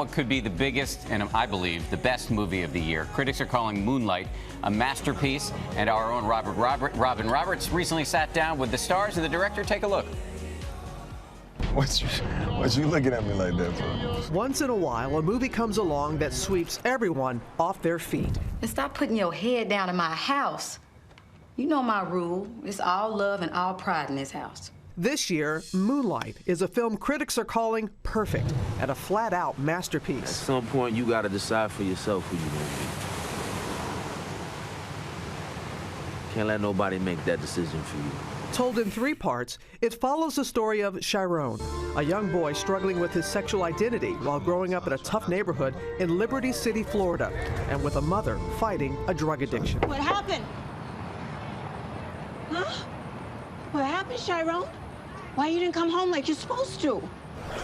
what could be the biggest and, I believe, the best movie of the year. Critics are calling Moonlight a masterpiece, and our own Robin Roberts recently sat down with the stars and the director. Take a look. What you looking at me like that for? Once in a while, a movie comes along that sweeps everyone off their feet. And stop putting your head down in my house. You know my rule. It's all love and all pride in this house. This year, Moonlight is a film critics are calling perfect and a flat-out masterpiece. At some point, you got to decide for yourself who you're going to be. Can't let nobody make that decision for you. Told in 3 parts, it follows the story of Chiron, a young boy struggling with his sexual identity while growing up in a tough neighborhood in Liberty City, Florida, and with a mother fighting a drug addiction. What happened? Huh? What happened, Chiron? Why you didn't come home like you're supposed to?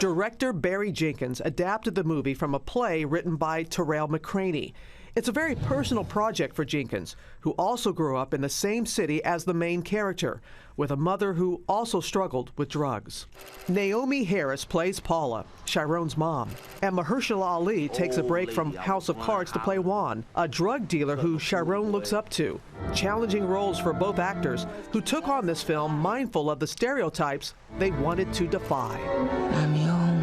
Director Barry Jenkins adapted the movie from a play written by Terrell McCraney. It's a very personal project for Jenkins, who also grew up in the same city as the main character, with a mother who also struggled with drugs. Naomi Harris plays Paula, Chiron's mom, and Mahershala Ali takes a break from House of Cards to play Juan, a drug dealer who Chiron looks up to. Challenging roles for both actors, who took on this film mindful of the stereotypes they wanted to defy. I'm your only.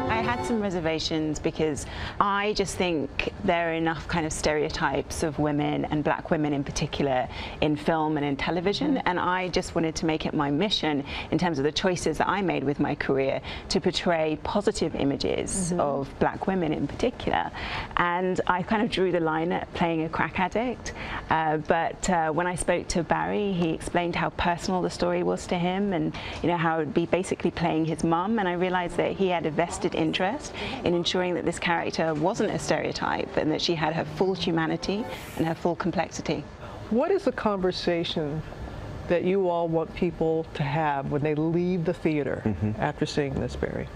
I had some reservations because I just think there are enough kind of stereotypes of women, and black women in particular, in film and in television, and I just wanted to make it my mission, in terms of the choices that I made with my career, to portray positive images of black women in particular. And I kind of drew the line at playing a crack addict, but when I spoke to Barry, he explained how personal the story was to him, and how it would be basically playing his mum, and I realized that he had a vested interest in ensuring that this character wasn't a stereotype and that she had her full humanity and her full complexity. What is the conversation that you all want people to have when they leave the theater after seeing this, Barry?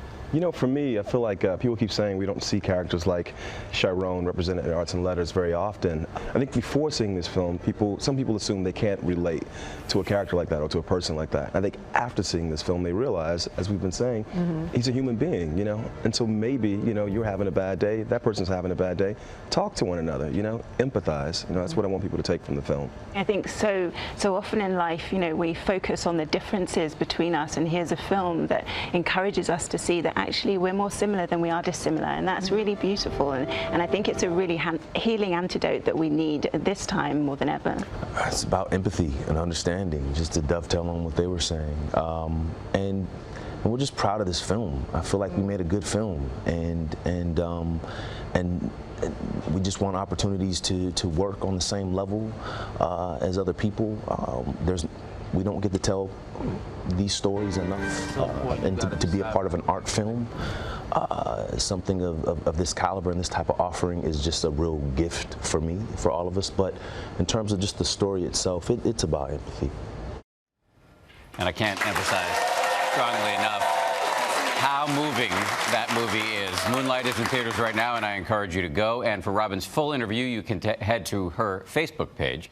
For me, I feel like people keep saying we don't see characters like Chiron represented in arts and letters very often. I think before seeing this film, some people assume they can't relate to a character like that or to a person like that. I think after seeing this film, they realize, as we've been saying, he's a human being, And so maybe, you're having a bad day, that person's having a bad day. Talk to one another, empathize. That's what I want people to take from the film. I think so often in life, we focus on the differences between us, and here's a film that encourages us to see that actually we're more similar than we are dissimilar, and that's really beautiful, and I think it's a really healing antidote that we need at this time more than ever. It's about empathy and understanding, just to dovetail on what they were saying, and we're just proud of this film. I feel like we made a good film, and we just want opportunities to work on the same level as other people. We don't get to tell these stories enough, and to be a part of an art film, something of this caliber and this type of offering is just a real gift for me, for all of us. But in terms of just the story itself, it's about empathy. And I can't emphasize strongly enough how moving that movie is. Moonlight is in theaters right now, and I encourage you to go. And for Robin's full interview, you can head to her Facebook page.